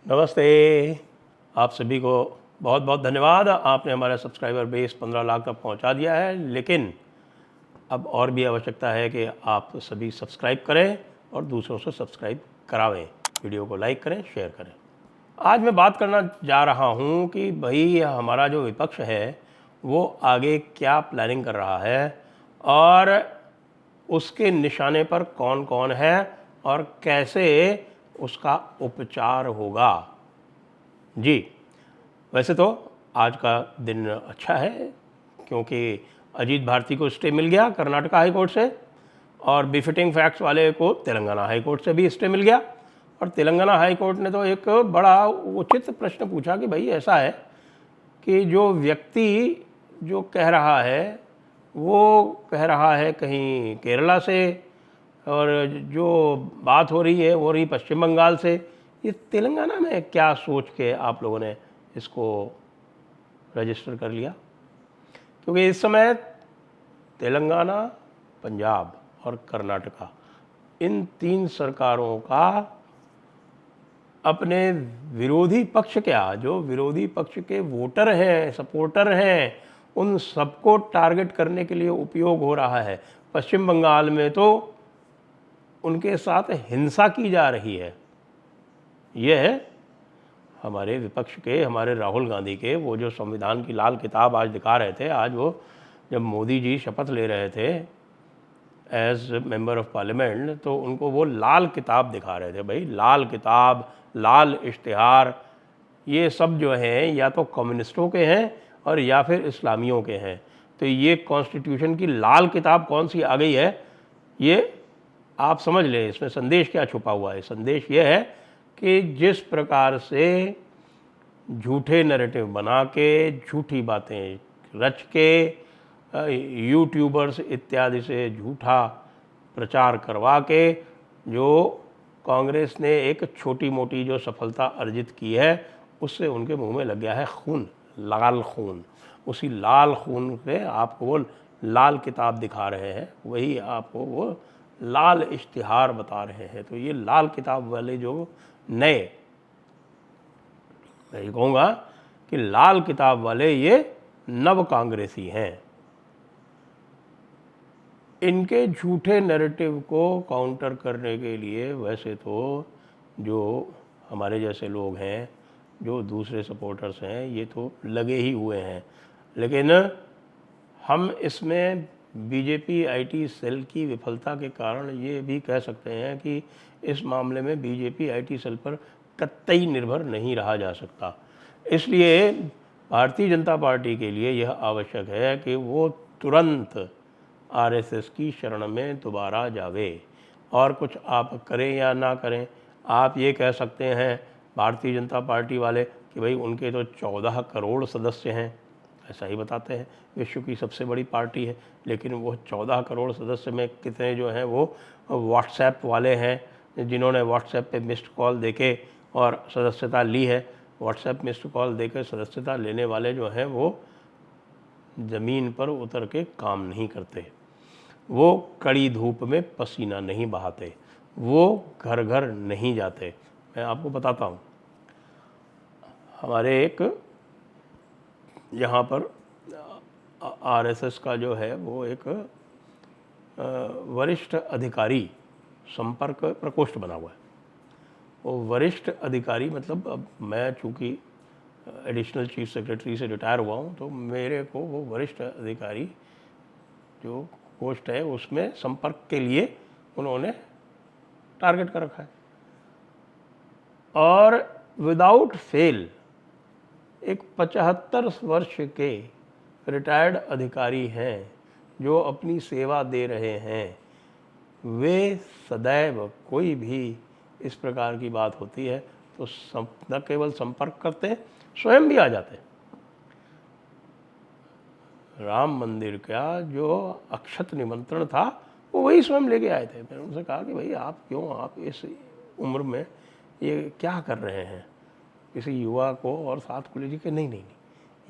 नमस्ते। आप सभी को बहुत बहुत धन्यवाद। आपने हमारा सब्सक्राइबर बेस 15 लाख तक पहुंचा दिया है, लेकिन अब और भी आवश्यकता है कि आप सभी सब्सक्राइब करें और दूसरों से सब्सक्राइब करावें। वीडियो को लाइक करें, शेयर करें। आज मैं बात करना जा रहा हूं कि भाई हमारा जो विपक्ष है वो आगे क्या प्लानिंग कर रहा है और उसके निशाने पर कौन कौन है और कैसे उसका उपचार होगा। जी, वैसे तो आज का दिन अच्छा है क्योंकि अजीत भारती को स्टे मिल गया कर्नाटका हाई कोर्ट से और बिफिटिंग फैक्ट्स वाले को तेलंगाना हाई कोर्ट से भी स्टे मिल गया। और तेलंगाना हाई कोर्ट ने तो एक बड़ा उचित प्रश्न पूछा कि भाई ऐसा है कि जो व्यक्ति जो कह रहा है वो कह रहा है कहीं केरला से और जो बात हो रही पश्चिम बंगाल से, ये तेलंगाना में क्या सोच के आप लोगों ने इसको रजिस्टर कर लिया? क्योंकि इस समय तेलंगाना, पंजाब और कर्नाटका, इन तीन सरकारों का अपने विरोधी पक्ष जो विरोधी पक्ष के वोटर हैं, सपोर्टर हैं, उन सबको टारगेट करने के लिए उपयोग हो रहा है। पश्चिम बंगाल में तो उनके साथ हिंसा की जा रही है। यह हमारे विपक्ष के, हमारे राहुल गांधी के, वो जो संविधान की लाल किताब आज दिखा रहे थे, आज वो जब मोदी जी शपथ ले रहे थे एज मेंबर ऑफ पार्लियामेंट, तो उनको वो लाल किताब दिखा रहे थे। भाई लाल किताब, लाल इश्तिहार, ये सब जो हैं या तो कम्युनिस्टों के हैं और या फिर इस्लामियों के हैं। तो ये कॉन्स्टिट्यूशन की लाल किताब कौन सी आ गई है, ये आप समझ लें इसमें संदेश क्या छुपा हुआ है। संदेश ये है कि जिस प्रकार से झूठे नैरेटिव बना के, झूठी बातें रच के, यूट्यूबर्स इत्यादि से झूठा प्रचार करवा के जो कांग्रेस ने एक छोटी मोटी जो सफलता अर्जित की है, उससे उनके मुंह में लग गया है खून, लाल खून। उसी लाल खून पे आपको वो लाल किताब दिखा रहे हैं, वही आपको वो लाल इश्तिहार बता रहे हैं। तो ये लाल किताब वाले जो नए, मैं ये कहूँगा कि लाल किताब वाले ये नव कांग्रेसी हैं। इनके झूठे नैरेटिव को काउंटर करने के लिए वैसे तो जो हमारे जैसे लोग हैं, जो दूसरे सपोर्टर्स हैं, ये तो लगे ही हुए हैं, लेकिन हम इसमें बीजेपी आईटी सेल की विफलता के कारण ये भी कह सकते हैं कि इस मामले में बीजेपी आईटी सेल पर कतई निर्भर नहीं रहा जा सकता। इसलिए भारतीय जनता पार्टी के लिए यह आवश्यक है कि वो तुरंत आरएसएस की शरण में दोबारा जावे। और कुछ आप करें या ना करें, आप ये कह सकते हैं भारतीय जनता पार्टी वाले कि भाई उनके तो 14 करोड़ सदस्य हैं, ऐसा ही बताते हैं, विश्व की सबसे बड़ी पार्टी है। लेकिन वो 14 करोड़ सदस्य में कितने जो हैं वो व्हाट्सएप वाले हैं, जिन्होंने व्हाट्सएप पे मिस्ड कॉल देके और सदस्यता ली है। व्हाट्सएप मिस्ड कॉल देकर सदस्यता लेने वाले जो हैं वो ज़मीन पर उतर के काम नहीं करते, वो कड़ी धूप में पसीना नहीं बहाते, वो घर घर नहीं जाते। मैं आपको बताता हूँ, हमारे एक यहाँ पर आरएसएस का जो है वो एक वरिष्ठ अधिकारी संपर्क प्रकोष्ठ बना हुआ है। वो वरिष्ठ अधिकारी मतलब, अब मैं चूँकि एडिशनल चीफ सेक्रेटरी से रिटायर हुआ हूँ, तो मेरे को वो वरिष्ठ अधिकारी जो पोस्ट है उसमें संपर्क के लिए उन्होंने टारगेट कर रखा है। और विदाउट फेल एक 75 वर्ष के रिटायर्ड अधिकारी हैं जो अपनी सेवा दे रहे हैं। वे सदैव कोई भी इस प्रकार की बात होती है तो न केवल संपर्क करते हैं, स्वयं भी आ जाते हैं। राम मंदिर का जो अक्षत निमंत्रण था वो वही स्वयं लेके आए थे। मैंने उनसे कहा कि भाई आप इस उम्र में ये क्या कर रहे हैं किसी युवा को और साथ को लेके? नहीं,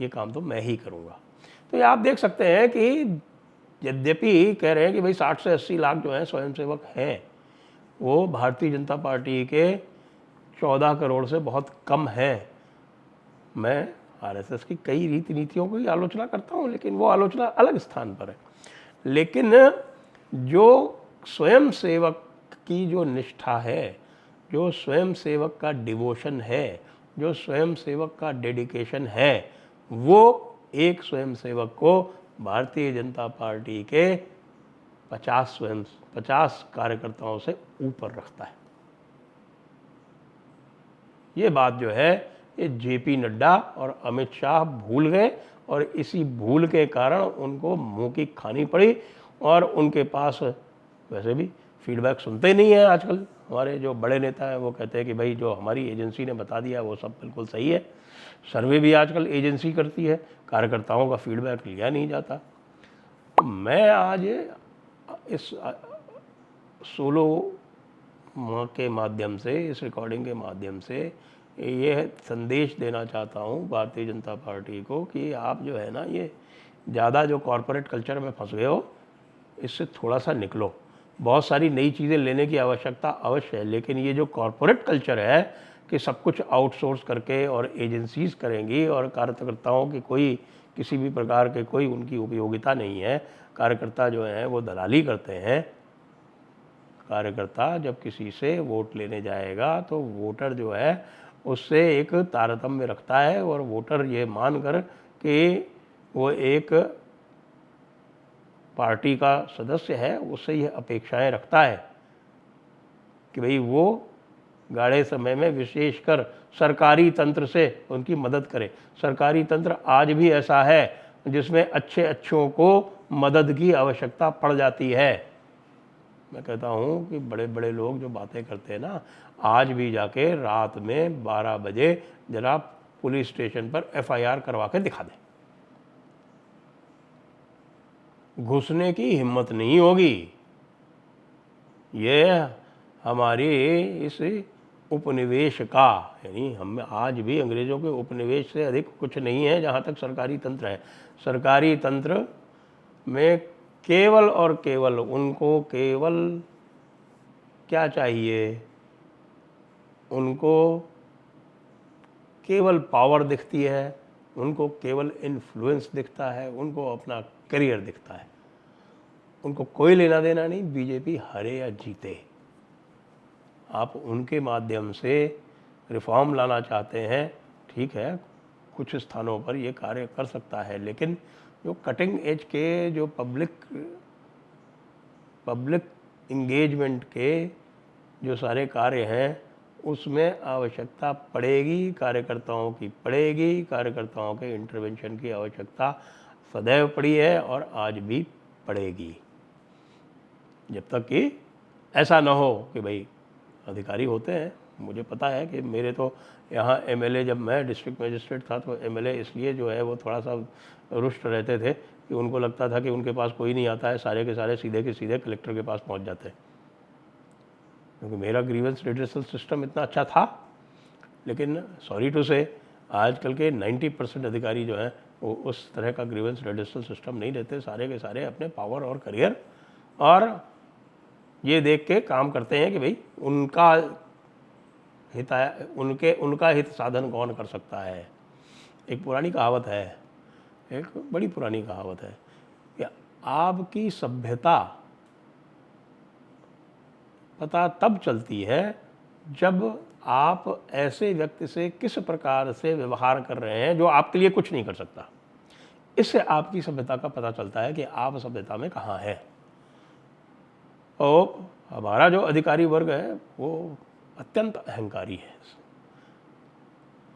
ये काम तो मैं ही करूँगा। तो ये आप देख सकते हैं कि यद्यपि कह रहे हैं कि भाई 60 से 80 लाख जो हैं स्वयंसेवक हैं, वो भारतीय जनता पार्टी के 14 करोड़ से बहुत कम है। मैं आरएसएस की कई रीति नीतियों की आलोचना करता हूँ, लेकिन वो आलोचना अलग स्थान पर है। लेकिन जो स्वयं सेवक की जो निष्ठा है, जो स्वयं सेवक का डिवोशन है, जो स्वयं सेवक का डेडिकेशन है, वो एक स्वयं सेवक को भारतीय जनता पार्टी के 50 कार्यकर्ताओं से ऊपर रखता है। ये बात जो है ये जेपी नड्डा और अमित शाह भूल गए, और इसी भूल के कारण उनको मुंह की खानी पड़ी। और उनके पास वैसे भी फीडबैक सुनते नहीं है आजकल। हमारे जो बड़े नेता हैं वो कहते हैं कि भाई जो हमारी एजेंसी ने बता दिया वो सब बिल्कुल सही है। सर्वे भी आजकल एजेंसी करती है, कार्यकर्ताओं का फीडबैक लिया नहीं जाता। तो मैं आज इस सोलो के माध्यम से, इस रिकॉर्डिंग के माध्यम से ये संदेश देना चाहता हूँ भारतीय जनता पार्टी को कि आप जो है ना, ये ज़्यादा जो कॉरपोरेट कल्चर में फंस गए हो, इससे थोड़ा सा निकलो। बहुत सारी नई चीज़ें लेने की आवश्यकता अवश्य है, लेकिन ये जो कॉरपोरेट कल्चर है कि सब कुछ आउटसोर्स करके और एजेंसीज करेंगी और कार्यकर्ताओं की कोई किसी भी प्रकार के कोई उनकी उपयोगिता नहीं है। कार्यकर्ता जो हैं वो दलाली करते हैं। कार्यकर्ता जब किसी से वोट लेने जाएगा तो वोटर जो है उससे एक तारतम्य रखता है, और वोटर ये मानकर कि वो एक पार्टी का सदस्य है, उससे यह अपेक्षाएं रखता है कि भाई वो गाढ़े समय में विशेषकर सरकारी तंत्र से उनकी मदद करे। सरकारी तंत्र आज भी ऐसा है जिसमें अच्छों को मदद की आवश्यकता पड़ जाती है। मैं कहता हूँ कि बड़े बड़े लोग जो बातें करते हैं ना, आज भी जाके रात में 12 बजे जरा पुलिस स्टेशन पर एफआईआर करवा के दिखा दें। घुसने की हिम्मत नहीं होगी। ये हमारी इस उपनिवेश का, यानी हम आज भी अंग्रेज़ों के उपनिवेश से अधिक कुछ नहीं है जहाँ तक सरकारी तंत्र है। सरकारी तंत्र में केवल और केवल उनको केवल क्या चाहिए, उनको केवल पावर दिखती है, उनको केवल इन्फ्लुएंस दिखता है, उनको अपना करियर दिखता है। उनको कोई लेना देना नहीं बीजेपी हारे या जीते। आप उनके माध्यम से रिफॉर्म लाना चाहते हैं, ठीक है, कुछ स्थानों पर ये कार्य कर सकता है, लेकिन जो कटिंग एज के जो पब्लिक इंगेजमेंट के जो सारे कार्य हैं उसमें आवश्यकता पड़ेगी, कार्यकर्ताओं की पड़ेगी। कार्यकर्ताओं के इंटरवेंशन की आवश्यकता सदैव पड़ी है और आज भी पड़ेगी, जब तक कि ऐसा न हो कि भाई अधिकारी होते हैं। मुझे पता है कि मेरे तो यहाँ एमएलए, जब मैं डिस्ट्रिक्ट मजिस्ट्रेट था तो एमएलए इसलिए जो है वो थोड़ा सा रुष्ट रहते थे कि उनको लगता था कि उनके पास कोई नहीं आता है, सारे के सारे सीधे के सीधे कलेक्टर के पास पहुँच जाते हैं, क्योंकि मेरा ग्रीवेंस रिड्रेसल सिस्टम इतना अच्छा था। लेकिन सॉरी टू से आजकल के 90% अधिकारी जो हैं वो उस तरह का ग्रीवेंस रिड्रेसल सिस्टम नहीं रहते। सारे के सारे अपने पावर और करियर और ये देख के काम करते हैं कि भाई उनका हित साधन कौन कर सकता है। एक पुरानी कहावत है, एक बड़ी पुरानी कहावत है कि आपकी सभ्यता पता तब चलती है जब आप ऐसे व्यक्ति से किस प्रकार से व्यवहार कर रहे हैं जो आपके लिए कुछ नहीं कर सकता। इससे आपकी सभ्यता का पता चलता है कि आप सभ्यता में कहाँ हैं। और हमारा जो अधिकारी वर्ग है वो अत्यंत अहंकारी है,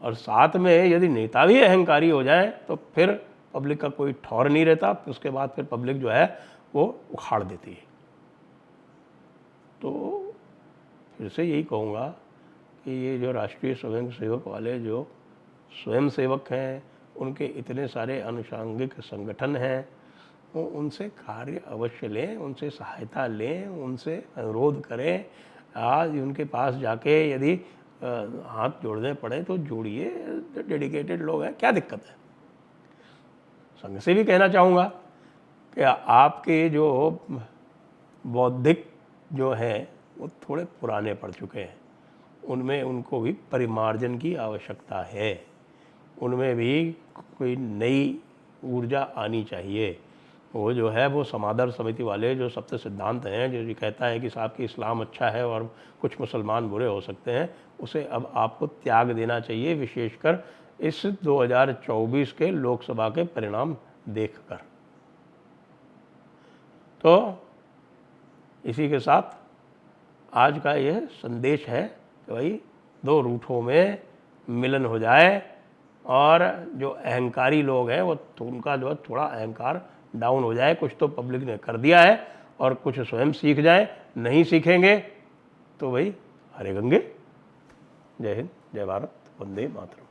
और साथ में यदि नेता भी अहंकारी हो जाए तो फिर पब्लिक का कोई ठौर नहीं रहता। उसके बाद फिर पब्लिक जो है वो उखाड़ देती है। तो फिर से यही कहूँगा कि ये जो राष्ट्रीय स्वयं सेवक वाले जो स्वयं सेवक हैं, उनके इतने सारे अनुषांगिक संगठन हैं, वो उनसे कार्य अवश्य लें, उनसे सहायता लें, उनसे अनुरोध करें। आज उनके पास जाके यदि हाथ जोड़ने पड़े तो जोड़िए, डेडिकेटेड लोग हैं, क्या दिक्कत है। संघ से भी कहना चाहूँगा कि आपके जो बौद्धिक जो हैं वो थोड़े पुराने पड़ चुके हैं, उनमें उनको भी परिमार्जन की आवश्यकता है, उनमें भी कोई नई ऊर्जा आनी चाहिए। वो जो है वो समादर समिति वाले जो सप्त सिद्धांत हैं, जो ये कहता है कि साहब कि इस्लाम अच्छा है और कुछ मुसलमान बुरे हो सकते हैं, उसे अब आपको त्याग देना चाहिए, विशेषकर इस 2024 के लोकसभा के परिणाम देखकर। तो इसी के साथ आज का यह संदेश है कि भाई दो रूठों में मिलन हो जाए और जो अहंकारी लोग हैं वो उनका जो है थोड़ा अहंकार डाउन हो जाए। कुछ तो पब्लिक ने कर दिया है और कुछ स्वयं सीख जाए, नहीं सीखेंगे तो भाई हरे गंगे। जय हिंद, जय भारत, वंदे मातरम।